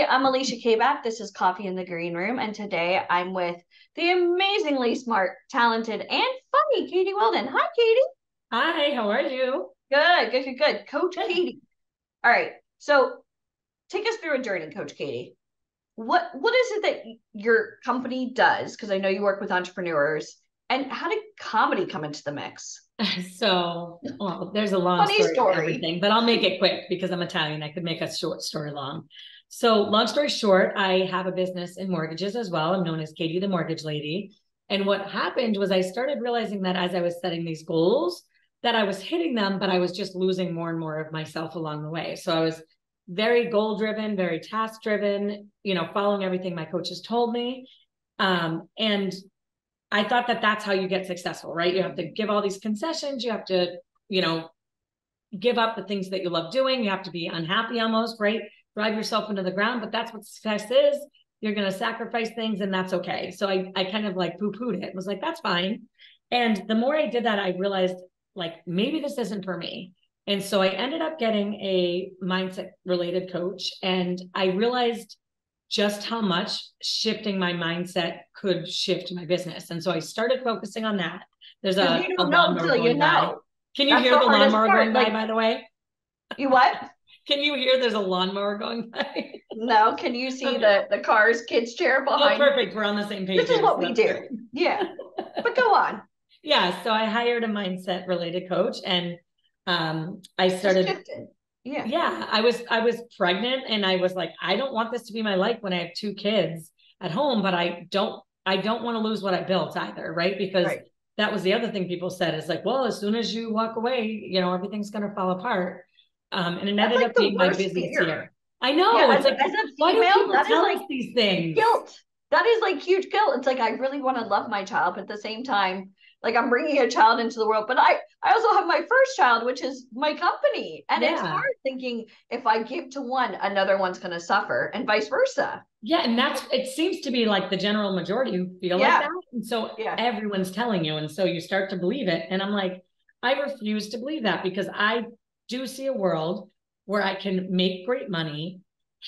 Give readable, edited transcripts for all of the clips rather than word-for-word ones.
I'm Alicia Kabak. This is Coffee in the Green Room, and today I'm with the amazingly smart, talented, and funny Katie Weldon. Hi, Katie. Hi, how are you? Good. Coach Good. Katie. All right. So take us through a journey, Coach Katie. What is it that your company does? Because I know you work with entrepreneurs. And how did comedy come into the mix? Well, there's a long Funny story to story. everything, but I'll make it quick because I'm Italian. I could make a short story long. So, long story short, I have a business in mortgages as well. I'm known as Katie the Mortgage Lady. And what happened was I started realizing that as I was setting these goals, that I was hitting them, but I was just losing more and more of myself along the way. So I was very goal driven, very task driven, following everything my coaches told me. And I thought that that's how you get successful, right? You have to give all these concessions. You have to, you know, give up the things that you love doing. You have to be unhappy almost, right? Drive yourself into the ground, but that's what success is. You're going to sacrifice things and that's okay. So I kind of like poo-pooed it. Was like, that's fine. And the more I did that, I realized like, maybe this isn't for me. And so I ended up getting a mindset related coach. And I realized just how much shifting my mindset could shift my business. And so I started focusing on that. There's Because a you don't know lawnmower until you going by. know. Can you That's hear the the hardest lawnmower part. going by, Like, by the way? you what? Can you hear there's a lawnmower going by? No, can you see Okay. the cars, kids chair Oh, behind? perfect. We're on the same page This is here. what So we that's do. great. Yeah. But go on. Yeah. So I hired a mindset related coach and I Just started, shifted. Yeah. yeah, I was pregnant and I was like, I don't want this to be my life when I have two kids at home, but I don't want to lose what I built either, right? Because Right. that was the other thing people said is like, well, as soon as you walk away, everything's going to fall apart. And it That's ended like up the being my worst busiest fear. year. I Yeah. know. It's like, As a why do female, people that is tell like us these things? guilt. That is like huge guilt. It's like I really want to love my child, but at the same time, like I'm bringing a child into the world. But I also have my first child, which is my company. And it's hard Yeah. thinking if I give to one, another one's going to suffer and vice versa. Yeah, and it seems to be like the general majority who feel like Yeah. that. And so Yeah. everyone's telling you. And so you start to believe it. And I'm like, I refuse to believe that because I do see a world where I can make great money,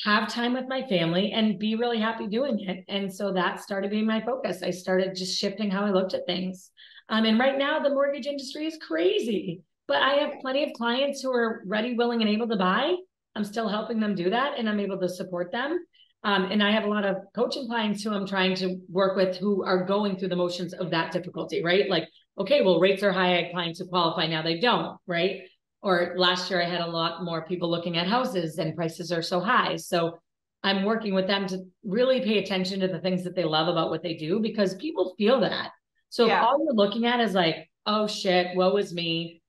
have time with my family, and be really happy doing it. And so that started being my focus. I started just shifting how I looked at things. And right now, the mortgage industry is crazy, but I have plenty of clients who are ready, willing, and able to buy. I'm still helping them do that, and I'm able to support them. And I have a lot of coaching clients who I'm trying to work with who are going through the motions of that difficulty, right? Like, okay, well, rates are high. I have clients who qualify now, they don't, right? Or last year I had a lot more people looking at houses and prices are so high. So I'm working with them to really pay attention to the things that they love about what they do because people feel that. So if Yeah. all you're looking at is like, oh shit, woe is me,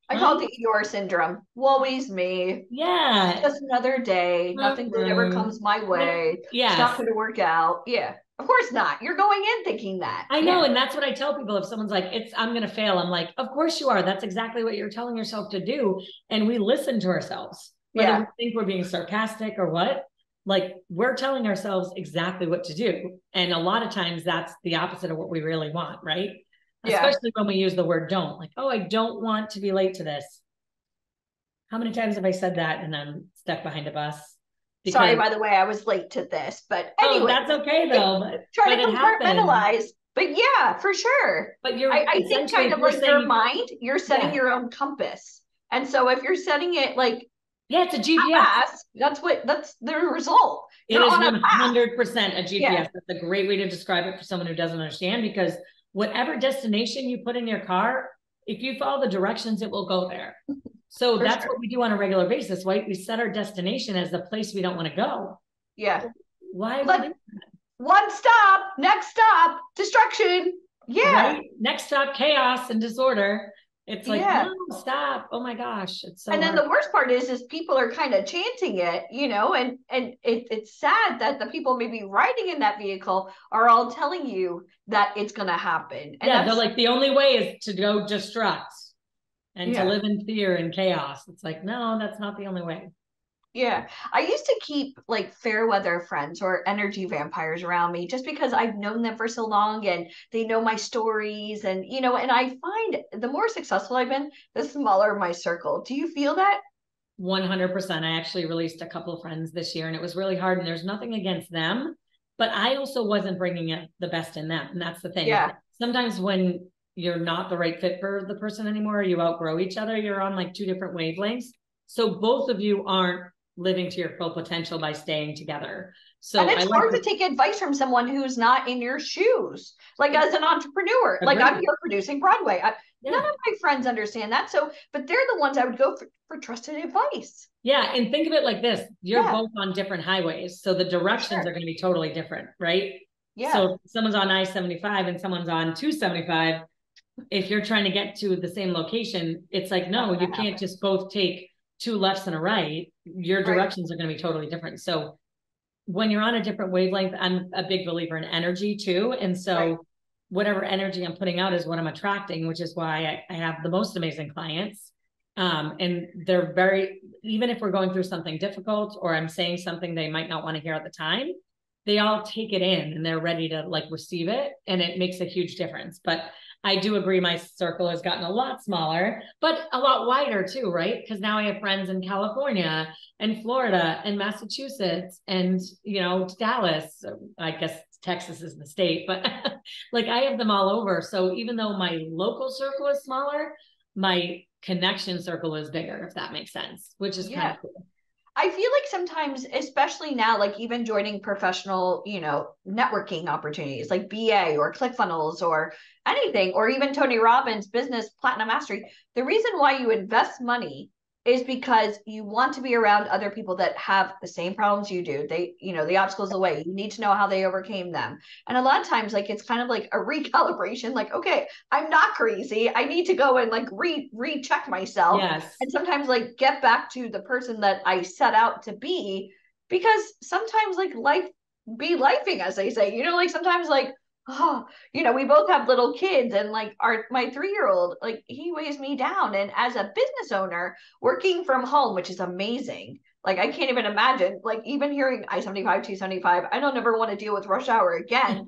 I call honey, it the Eeyore syndrome. Woe is me. It's yeah. just another day. Nothing good ever comes my way. It's not Yes. going to work out. Yeah. Of course not. You're going in thinking that. I know. Yeah. And that's what I tell people. If someone's like, I'm going to fail. I'm like, of course you are. That's exactly what you're telling yourself to do. And we listen to ourselves, whether we Yeah. think we're being sarcastic or what, like we're telling ourselves exactly what to do. And a lot of times that's the opposite of what we really want. Right. Yeah. Especially when we use the word don't like, oh, I don't want to be late to this. How many times have I said that and I'm stuck behind a bus Sorry, because, by the way, I was late to this. But oh, anyway, that's okay though. try But to it happens. compartmentalize. But yeah, for sure. But you're I think essentially, kind if of you're like your saying, mind, you're setting yeah, your own compass. And so if you're setting it like yeah, it's a GPS. fast, that's the result. It You're is on a path. 100% a Yeah. GPS. That's a great way to describe it for someone who doesn't understand because whatever destination you put in your car, if you follow the directions, it will go there. So For that's sure. what we do on a regular basis, right? We set our destination as the place we don't want to go. Yeah. Why we Like do, one stop, next stop, destruction. Yeah. right? Next stop, chaos and disorder. It's like, no, Yeah. stop. Oh my gosh, it's so And then hard. the worst part is people are kind of chanting it, and it's sad that the people maybe riding in that vehicle are all telling you that it's going to happen. And Yeah, they're that's, like, the only way is to go destruct and to yeah. live in fear and chaos. It's like, no, that's not the only way. Yeah. I used to keep like fair weather friends or energy vampires around me just because I've known them for so long and they know my stories and I find the more successful I've been, the smaller my circle. Do you feel that? 100%. I actually released a couple of friends this year, and it was really hard, and there's nothing against them, but I also wasn't bringing out the best in them. And that's the thing. Yeah. Sometimes when you're not the right fit for the person anymore, you outgrow each other, you're on like two different wavelengths. So both of you aren't living to your full potential by staying together. So and it's hard to take advice from someone who's not in your shoes. Like as an entrepreneur, Agreed. like I'm here producing Broadway. None of my friends understand that. So, but they're the ones I would go for trusted advice. Yeah. And think of it like this. You're both on different highways. So the directions are going to be totally different, right? Yeah. So if someone's on I-75 and someone's on 275, if you're trying to get to the same location, it's like, no, you can't just both take two lefts and a right. Your directions are going to be totally different. So when you're on a different wavelength, I'm a big believer in energy too. And so whatever energy I'm putting out is what I'm attracting, which is why I have the most amazing clients. And they're very, even if we're going through something difficult or I'm saying something they might not want to hear at the time, they all take it in and they're ready to like receive it. And it makes a huge difference. But I do agree my circle has gotten a lot smaller, but a lot wider too, right? Because now I have friends in California and Florida and Massachusetts and, you know, Dallas. I guess Texas is the state, but like I have them all over. So even though my local circle is smaller, my connection circle is bigger, if that makes sense, which is kind of cool. I feel like sometimes, especially now, like even joining professional, you know, networking opportunities like BA or ClickFunnels or anything, or even Tony Robbins' business Platinum Mastery, the reason why you invest money is because you want to be around other people that have the same problems you do. They, you know, the obstacles away. You need to know how they overcame them. And a lot of times, like it's kind of like a recalibration, like, okay, I'm not crazy. I need to go and like recheck myself. Yes. And sometimes like get back to the person that I set out to be, because sometimes like life be lifing, as they say, you know, like sometimes like, oh, you know, we both have little kids and like my 3-year-old, like he weighs me down. And as a business owner working from home, which is amazing, like I can't even imagine, like even hearing I-75, 275, I don't ever want to deal with rush hour again.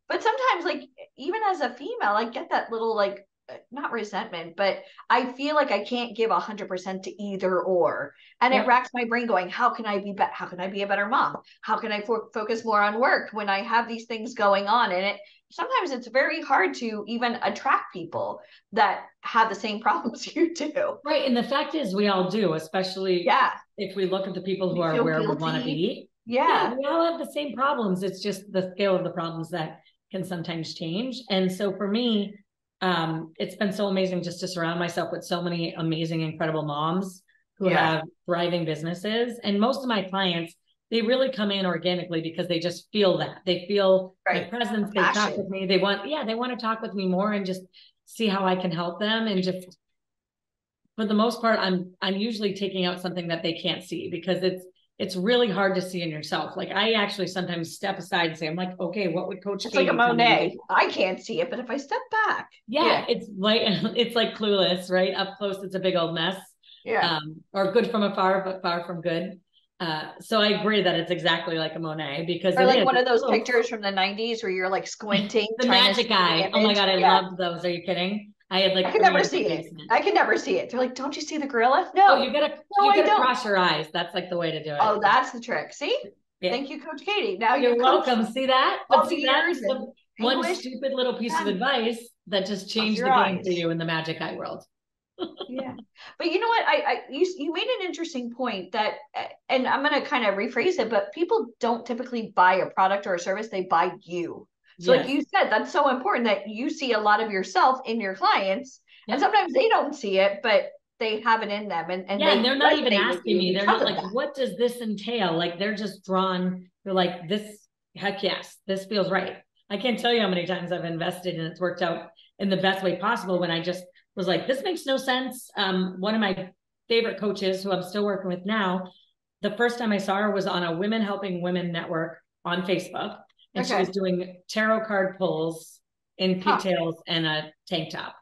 But sometimes like even as a female, I get that little like, not resentment, but I feel like I can't give 100% to either or. And it racks my brain going, how can I be better? How can I be a better mom? How can I focus more on work when I have these things going on? And sometimes it's very hard to even attract people that have the same problems you do. Right. And the fact is we all do, especially if we look at the people who are where we want to be. Yeah. We all have the same problems. It's just the scale of the problems that can sometimes change. And so for me, it's been so amazing just to surround myself with so many amazing, incredible moms who have thriving businesses. And most of my clients, they really come in organically because they just feel that. They feel my presence. They talk with me. They want to talk with me more and just see how I can help them. And just for the most part, I'm usually taking out something that they can't see, because it's really hard to see in yourself. Like I actually sometimes step aside and say, I'm like, okay, what would Coach Katie like a Monet? I can't see it, but if I step back. It's like Clueless, right? Up close, it's a big old mess. Or good from afar, but far from good. So I agree that it's exactly like a Monet, because or like one of those pictures from the 90s where you're like squinting. The magic eye. Oh my God, I loved those. Are you kidding? I had like I could never see it. I could never see it. They're like, don't you see the gorilla? No. Oh, you gotta cross your eyes. That's like the way to do it. Oh, that's the trick. See? Thank you, Coach Katie. Now you're welcome. See that? But see, that's one English, stupid little piece of advice that just changed the game for you in the magic eye world. But you know what? You made an interesting point that, and I'm going to kind of rephrase it, but people don't typically buy a product or a service, they buy you. So like you said, that's so important that you see a lot of yourself in your clients, and sometimes they don't see it, but they have it in them. And they're not even asking me. They're not like, what does this entail? Like they're just drawn. They're like, this, heck yes, this feels right. I can't tell you how many times I've invested and it's worked out in the best way possible when I just was like, this makes no sense. One of my favorite coaches who I'm still working with now, the first time I saw her was on a Women Helping Women network on Facebook. And she was doing tarot card pulls in pigtails and a tank top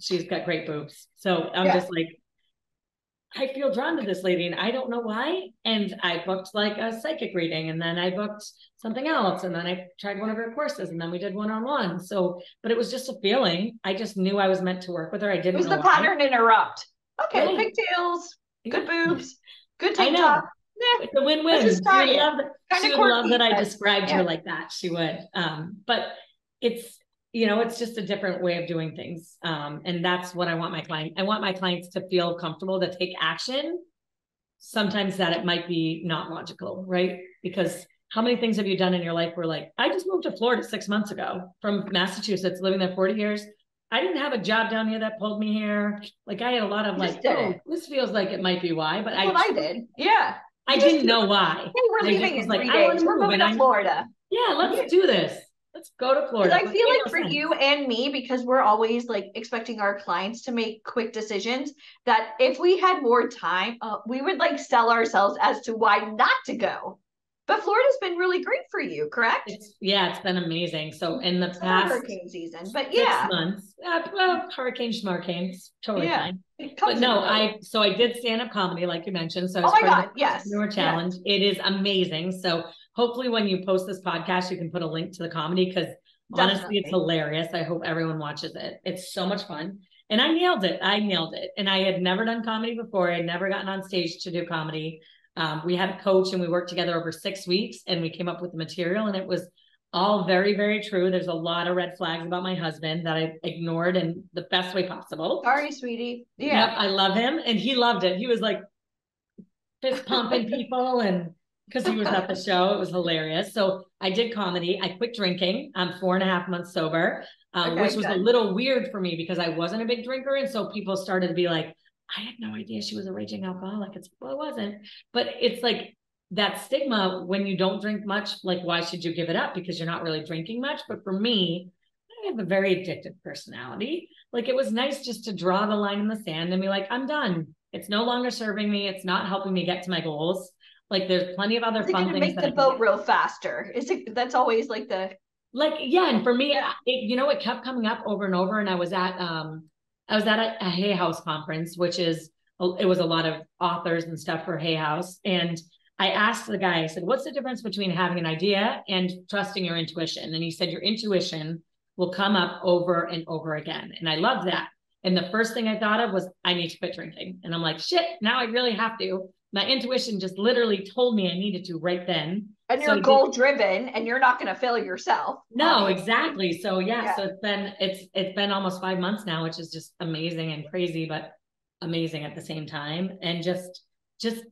she's got great boobs. So I'm just like, I feel drawn to this lady and I don't know why. And I booked like a psychic reading, and then I booked something else. And then I tried one of her courses, and then we did one-on-one. So, but it was just a feeling. I just knew I was meant to work with her. I didn't know the pattern interrupt. Okay, Yeah. pigtails, good Yeah. boobs, good I tank top. know. Nah, It's a let's win-win. just try it. Kind She of would love that quirky, I but described her yeah, like that. She would. But it's, it's just a different way of doing things. And that's what I want my client. I want my clients to feel comfortable to take action. Sometimes that it might be not logical, right? Because how many things have you done in your life where like, I just moved to Florida 6 months ago from Massachusetts, living there 40 years. I didn't have a job down here that pulled me here. Like I had a lot of you just like, did oh, it. this feels like it might be why, but That's what I did. Yeah. I You just didn't feel know like, why. hey, we're I just leaving was in like, three I want days. to We're move. moving And to Florida. yeah, let's Yeah. do this. Let's go to Because Florida. I But feel it made like no for sense. you and me, because we're always like expecting our clients to make quick decisions, that if we had more time, we would like sell ourselves as to why not to go. But Florida's been really great for you, correct? It's been amazing. So in the Summer past hurricane season, but 6 yeah, months, well, hurricanes, schmurricanes, totally yeah, fine. it But comes and no, goes. I did stand up comedy, like you mentioned. So I Oh was my part of God, the yes, Entrepreneur yeah, Challenge. It is amazing. So hopefully when you post this podcast, you can put a link to the comedy because honestly, it's definitely. hilarious. I hope everyone watches it. It's so much fun. And I nailed it. I nailed it. And I had never done comedy before. I had never gotten on stage to do comedy. We had a coach and we worked together over 6 weeks and we came up with the material and it was all very, very true. There's a lot of red flags about my husband that I ignored in the best way possible. Sorry, sweetie. Yep, Yeah. I love him. And he loved it. He was like fist pumping people and because he was at the show. It was hilarious. So I did comedy. I quit drinking. I'm 4.5 months sober, which Okay, was a good. little weird for me because I wasn't a big drinker. And so people started to be like, I had no idea she was a raging alcoholic. Well, it wasn't. But it's like that stigma when you don't drink much, like, why should you give it up? Because you're not really drinking much. But for me, I have a very addictive personality. Like it was nice just to draw the line in the sand and be like, I'm done. It's no longer serving me. It's not helping me get to my goals. Like there's plenty of other Is it fun going to things make that I the can do. boat row faster? Is it? That's always like the Like, yeah. And for me, yeah. it kept coming up over and over. And I was at a Hay House conference, which is, it was a lot of authors and stuff for Hay House. And I asked the guy, I said, what's the difference between having an idea and trusting your intuition? And he said, your intuition will come up over and over again. And I love that. And the first thing I thought of was, I need to quit drinking. And I'm like, shit, now I really have to. My intuition just literally told me I needed to right then. And So you're I did. goal driven and you're not going to fail yourself, No, obviously. exactly. So yeah, Yeah. so it's been almost 5 months now, which is just amazing and crazy, but amazing at the same time. And just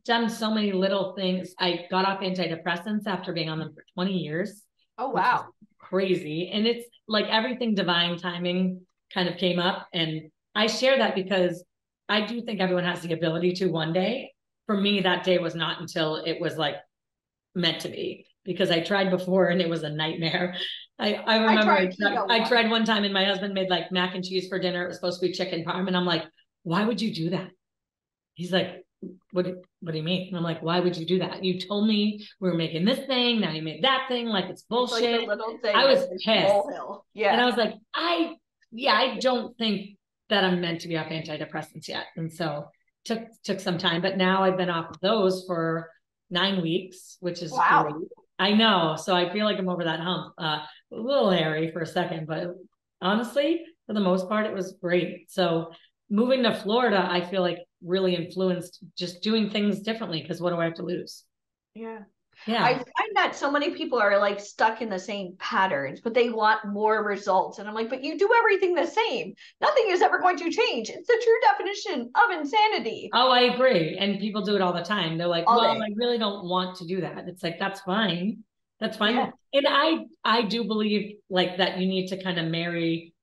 done so many little things. I got off antidepressants after being on them for 20 years, Oh, which is wow. crazy. And it's like everything divine timing kind of came up. And I share that because I do think everyone has the ability to one day. For me, that day was not until it was like meant to be because I tried before and it was a nightmare. I I remember tried keto I once. tried one time and my husband made like mac and cheese for dinner. It was supposed to be chicken parm. And I'm like, why would you do that? He's like, what do you mean? And I'm like, why would you do that? You told me we were making this thing. Now you made that thing. Like it's It's like the bullshit. little I thing was is this pissed. molehill. And I Yeah. was like, I don't think that I'm meant to be off antidepressants yet. And so took some time, but now I've been off of those for 9 weeks, which is great. Wow. I know. So I feel like I'm over that hump. A little hairy for a second, but honestly, for the most part, it was great. So moving to Florida, I feel like really influenced just doing things differently because what do I have to lose? Yeah. I Yeah. find that so many people are like stuck in the same patterns, but they want more results. And I'm like, but you do everything the same. Nothing is ever going to change. It's the true definition of insanity Oh, I agree. And people do it all the time. They're like, all well, day. I really don't want to do that. It's like, that's fine. That's Yeah. fine. And I do believe like that you need to kind of marry,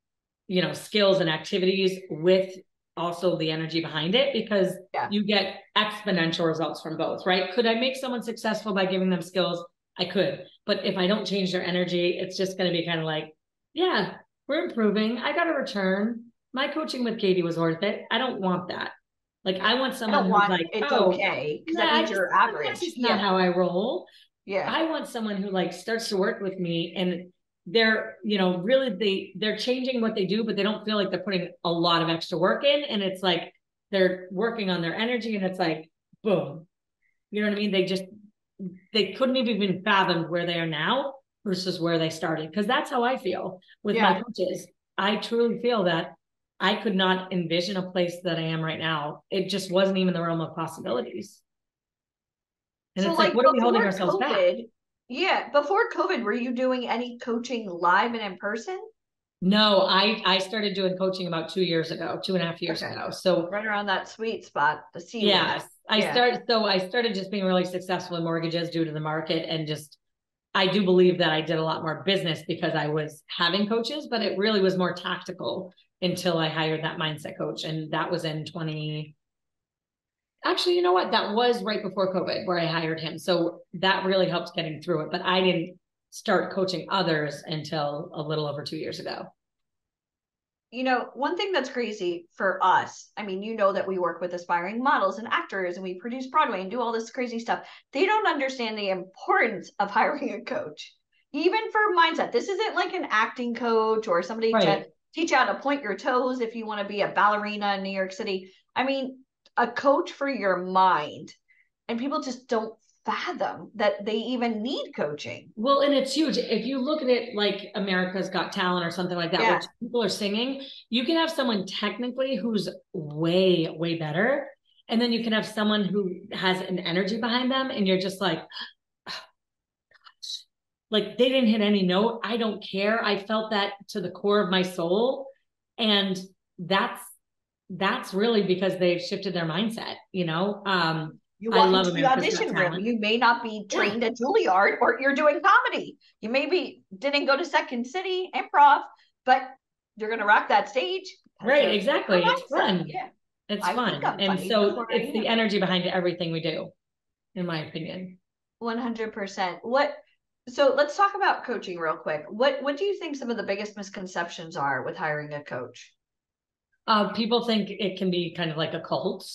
skills and activities with also the energy behind it because Yeah. you get exponential results from both, right? Could I make someone successful by giving them skills? I could. But if I don't change their energy, it's just going to be kind of like, yeah, we're improving. I got a return. My coaching with Katie was worth it. I don't want that. Like I want I someone don't who's want like, it's oh, okay because nah, that means you're that's average. just not Yeah. how I roll. Yeah. I want someone who like starts to work with me and they're, really they're changing what they do, but they don't feel like they're putting a lot of extra work in. And it's like they're working on their energy and it's like, boom. You know what I mean? They couldn't have even fathomed where they are now versus where they started. Cause that's how I feel with my Yeah. coaches. I truly feel that I could not envision a place that I am right now. It just wasn't even the realm of possibilities. And So it's like, like what are we holding before ourselves back? COVID, yeah, before COVID, were you doing any coaching live and in person? No, I started doing coaching about 2 years ago, 2.5 years Okay. ago. So Right around that sweet spot, the C word. yes, Yeah. I started just being really successful in mortgages due to the market, and just I do believe that I did a lot more business because I was having coaches, but it really was more tactical until I hired that mindset coach. And that was in 20, actually, you know what? That was right before COVID where I hired him. So that really helped getting through it. But I didn't start coaching others until a little over 2 years ago. You know, one thing that's crazy for us, I mean, you know that we work with aspiring models and actors and we produce Broadway and do all this crazy stuff. They don't understand the importance of hiring a coach, even for mindset. This isn't like an acting coach or somebody to Right. teach you how to point your toes if you want to be a ballerina in New York City. I mean, a coach for your mind. And people just don't fathom that they even need coaching. Well, and it's huge. If you look at it like America's Got Talent or something like that, Yeah. which people are singing, you can have someone technically who's way, way better. And then you can have someone who has an energy behind them, and you're just like they didn't hit any note. I don't care. I felt that to the core of my soul. And that's that's really because they've shifted their mindset, you know. You I walk love into the America's Got audition room, Talent. you may not be Yeah. trained at Juilliard or you're doing comedy. You maybe didn't go to Second City improv, but you're going to rock that stage because Right, of your exactly. It's mindset. fun. Yeah. It's I think fun. I'm And funny so before I it's the am. energy behind everything we do, in my opinion. 100%. So let's talk about coaching real quick. What do you think some of the biggest misconceptions are with hiring a coach? People think it can be kind of like a cult.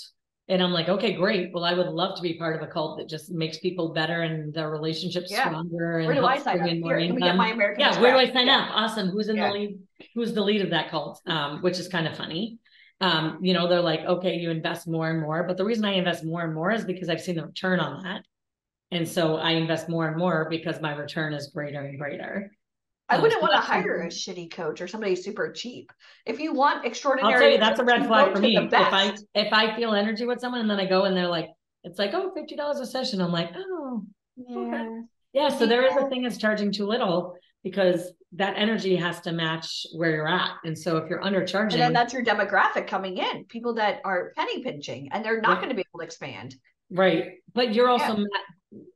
And I'm like, okay, great. Well, I would love to be part of a cult that just makes people better and their relationships Yeah. stronger and Where do I helps sign bring up? in more Here, let me get my income. American Yeah, where do Express. I sign Yeah. up? Awesome. Who's in the Yeah. lead? Who's the lead of that cult? Which is kind of funny. You know, they're like, okay, you invest more and more. But the reason I invest more and more is because I've seen the return on that. And so I invest more and more because my return is greater and greater. I So wouldn't want to that's hire a shitty coach or somebody super cheap. If you want I'll tell extraordinary you, that's a results, red you flag go for to the me. best. If I feel energy with someone and then I go and they're like, it's like, oh, $50 a session. I'm like, oh, okay. Yeah. Yeah. So there is a Yeah. thing that's charging too little because that energy has to match where you're at. And so if you're And then undercharging, that's your demographic coming in, people that are penny pinching and they're not yeah, going to be able to expand. right. But you're Yeah. also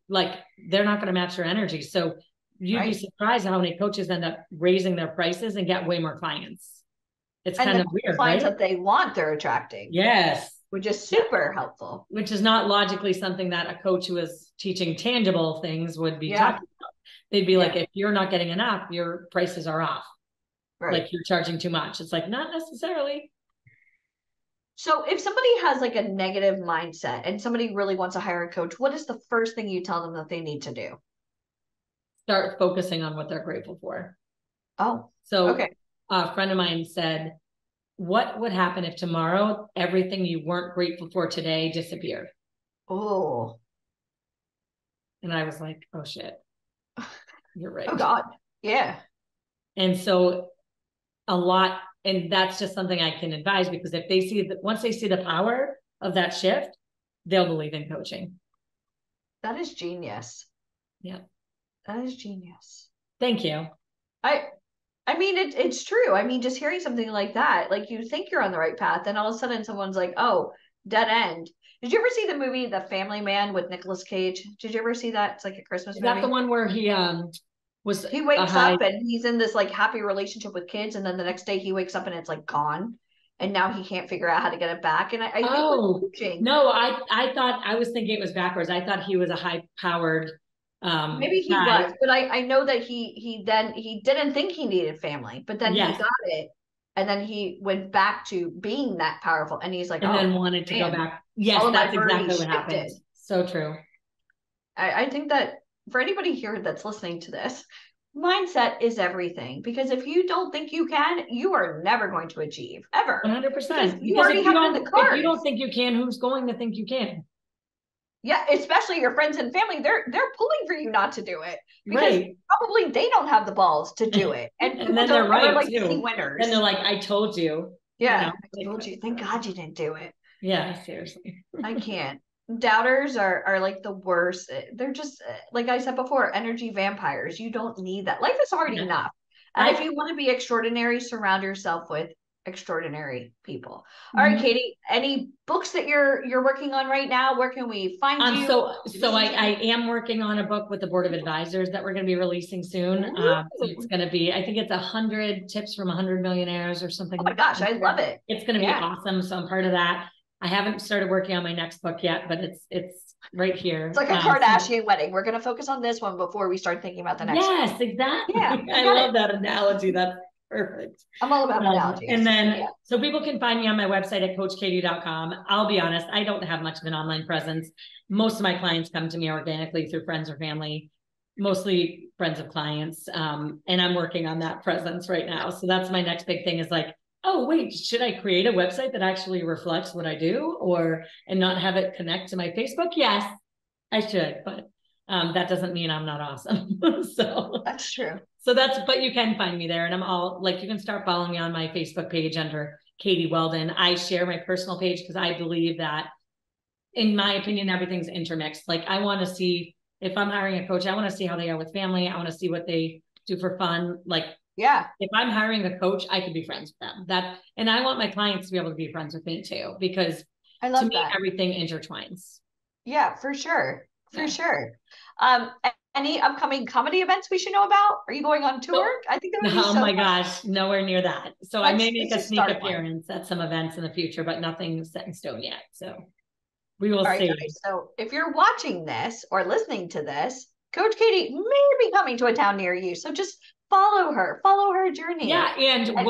like, they're not going to match your energy. So you'd be Right. surprised how many coaches end up raising their prices and get way more clients. It's And kind the of weird, clients right? that they want, they're attracting, Yes. which is Yeah. super helpful. Which is not logically something that a coach who is teaching tangible things would be Yeah. talking about. They'd be like, Yeah. if you're not getting enough, your prices are off. Right. Like you're charging too much. It's like, not necessarily. So if somebody has like a negative mindset and somebody really wants to hire a coach, what is the first thing you tell them that they need to do? Start focusing on what they're grateful for. Oh, So okay. a friend of mine said, what would happen if tomorrow everything you weren't grateful for today disappeared? Oh, And I was like, oh shit, you're oh right. God. Yeah. And so a lot, and that's just something I can advise, because if they see that, once they see the power of that shift, they'll believe in coaching. That is genius. Yeah. That is genius. Thank you. I I mean it's true. I mean, just hearing something like that, like you think you're on the right path, then all of a sudden someone's like, oh, dead end. Did you ever see the movie The Family Man with Nicolas Cage? Did you ever see that? It's like a Christmas Is that the movie. one where he was He a wakes high? up and he's in this like happy relationship with kids, and then the next day he wakes up and it's like gone. And now he can't figure out how to get it back. And I think with Oh coaching, no, I thought, I was thinking it was backwards. I thought he was a high powered maybe he guy. was, but I know that he didn't think he needed family, but then he Yes. got it, and then he went back to being that powerful, and he's like, And oh then wanted to go man, back. Yes, all of my that's exactly priorities what happened. shifted. So true. I think that for anybody here that's listening to this, mindset is everything, because if you don't think you can, you are never going to achieve ever, because 100%. you Because already have it in the if you don't cards. think you can, who's going to think you can? Yeah, especially your friends and family, they're pulling for you not to do it because Right. probably they don't have the balls to do it, and And people then they're don't ever right like to see too. Then they're winners. like, I told you. Yeah. I told you. Thank God you didn't do it. Yeah, seriously. I can't. Doubters are like the worst. They're just like I said before, energy vampires. You don't need that. Life is already Yeah. enough. And if you want to be extraordinary, surround yourself with extraordinary people. All right, Mhm. Katie, any books that you're working on right now? Where can we find you? I am working on a book with the board of advisors that we're going to be releasing soon. So it's going to be, I think it's 100 tips from 100 millionaires or something. Oh my gosh, I love it. It's going to be awesome. So I'm part of that. I haven't started working on my next book yet, but it's right here. It's like a Kardashian wedding. We're going to focus on this one before we start thinking about the next one. Yes, exactly. Yeah, I love that analogy. That's perfect. I'm all about analogies. And then, so people can find me on my website at coachkatie.com. I'll be honest, I don't have much of an online presence. Most of my clients come to me organically through friends or family, mostly friends of clients. And I'm working on that presence right now. So that's my next big thing is like, oh, wait, should I create a website that actually reflects what I do and not have it connect to my Facebook? Yes, I should, but that doesn't mean I'm not awesome. So that's true. But you can find me there, and I'm all like, you can start following me on my Facebook page under Katie Weldon. I share my personal page because I believe that, in my opinion, everything's intermixed. Like I want to see, if I'm hiring a coach, I want to see how they are with family. I want to see what they do for fun. Like, if I'm hiring a coach, I could be friends with them. And I want my clients to be able to be friends with me too, because to me, everything intertwines. Yeah, for sure. For sure. Any upcoming comedy events we should know about? Are you going on tour? I think that would be so fun. Gosh, nowhere near that. So I may make a sneak appearance at some events in the future, but nothing set in stone yet. So we will see. Guys, so if you're watching this or listening to this, Coach Katie may be coming to a town near you. So just follow her journey. Yeah, and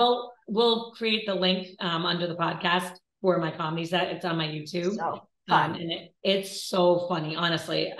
we'll create the link under the podcast for my comedy set. It's on my YouTube. So fun. And it's so funny, honestly.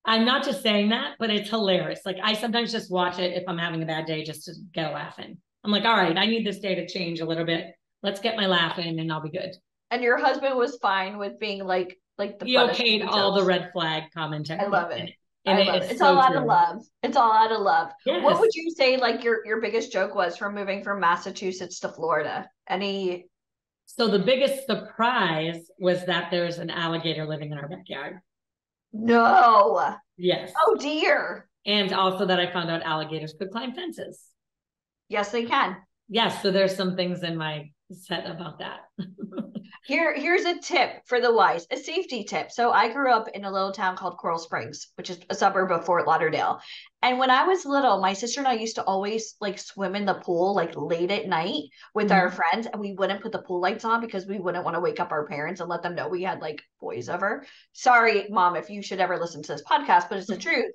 I'm not just saying that, but it's hilarious. Like I sometimes just watch it if I'm having a bad day just to get laughing. I'm like, all right, I need this day to change a little bit. Let's get my laugh in and I'll be good. And your husband was fine with being like the he okayed all the red flag commentary. I love it. And I love it. It's all out of love. It's all out of love. Yes. What would you say like your biggest joke was from moving from Massachusetts to Florida? So the biggest surprise was that there's an alligator living in our backyard. No. Yes. Oh dear. And also that I found out alligators could climb fences. Yes, they can. Yes. So there's some things in my set about that. Here's a tip for the wise, a safety tip. So I grew up in a little town called Coral Springs, which is a suburb of Fort Lauderdale. And when I was little, my sister and I used to always like swim in the pool like late at night with our friends, and we wouldn't put the pool lights on because we wouldn't want to wake up our parents and let them know we had like boys over. Sorry, Mom, if you should ever listen to this podcast, but it's the truth.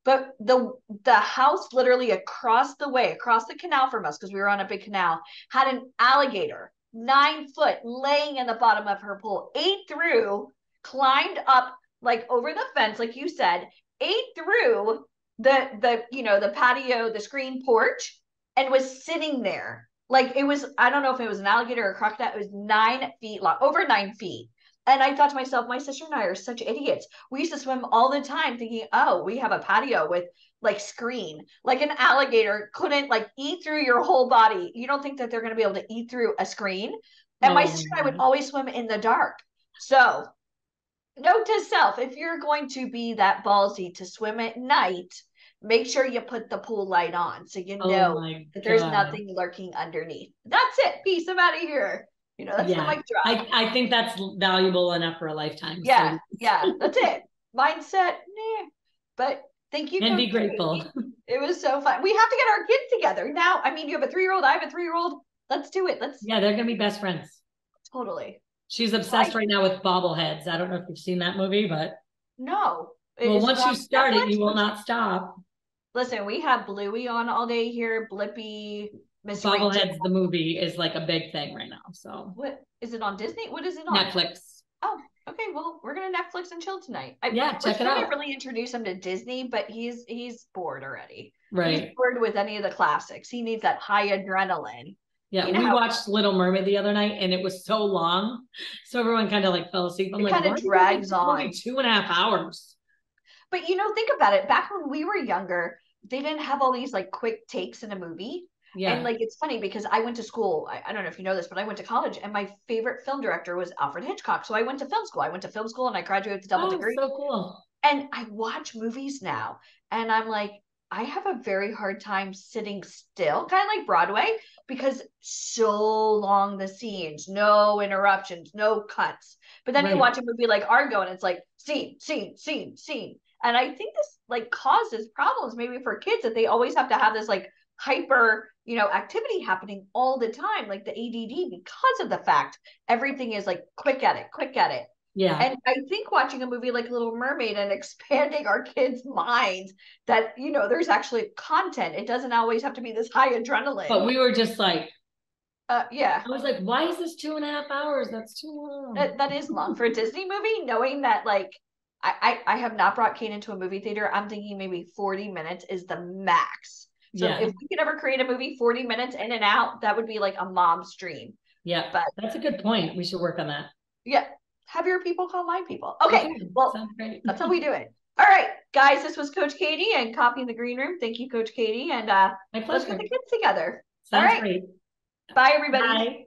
But the house literally across the canal from us, because we were on a big canal, had an alligator 9 foot laying in the bottom of her pool, ate through, climbed up like over the fence, like you said, ate through the patio, the screen porch, and was sitting there. Like it was, I don't know if it was an alligator or a crocodile. It was 9 feet long, over 9 feet. And I thought to myself, my sister and I are such idiots. We used to swim all the time thinking, oh, we have a patio with like screen. Like an alligator couldn't like eat through your whole body. You don't think that they're going to be able to eat through a screen? And my sister and I would always swim in the dark. So note to self, if you're going to be that ballsy to swim at night, make sure you put the pool light on so you know that there's nothing lurking underneath. That's it. Peace. I'm out of here. That's the mic drop. I think that's valuable enough for a lifetime. Yeah, so. Yeah, that's it. Mindset, but thank you. And be grateful. It was so fun. We have to get our kids together now. I mean, you have a 3-year-old, I have a 3-year-old. Let's do it. Yeah, they're gonna be best friends. Totally. She's obsessed right now with bobbleheads. I don't know if you've seen that movie, but no. Well, once you start it, you will not stop. Listen, we have Bluey on all day here. Blippi. Bobbleheads, the movie, is like a big thing right now. So what is it on Disney? What is it on? Netflix. Oh, okay. Well, we're gonna Netflix and chill tonight. Check it out. I really introduce him to Disney, but he's bored already. Right. He's bored with any of the classics. He needs that high adrenaline. Yeah, we watched Little Mermaid the other night, and it was so long, so everyone kind of like fell asleep. I'm like, kind of drags on. Only 2.5 hours. But think about it. Back when we were younger, they didn't have all these like quick takes in a movie. Yeah. And like, it's funny because I went to school. I don't know if you know this, but I went to college and my favorite film director was Alfred Hitchcock. So I went to film school. I went to film school and I graduated with a double Oh, degree. so cool. And I watch movies now and I'm like, I have a very hard time sitting still, kind of like Broadway, because so long the scenes, no interruptions, no cuts. But then you Right. watch a movie like Argo and it's like scene, scene, scene, scene. And I think this like causes problems maybe for kids that they always have to have this like hyper, activity happening all the time, like the ADD, because of the fact everything is like quick at it, quick at it. Yeah. And I think watching a movie like Little Mermaid and expanding our kids' minds that, there's actually content. It doesn't always have to be this high adrenaline. But we were just like, Yeah. I was like, why is this 2.5 hours? That's too long. That is long for a Disney movie, knowing that like I have not brought Kane into a movie theater. I'm thinking maybe 40 minutes is the max. So Yeah. if we could ever create a movie 40 minutes in and out, that would be like a mom's dream. Yeah. But that's a good point. We should work on that. yeah. Have your people call my people. Okay. Well, sounds great. that's how we do it. All right, guys, this was Coach Katie and Coffee in the Green Room. Thank you, Coach Katie. And My let's pleasure. get the kids together. Sounds All right. great. Bye, everybody. Bye.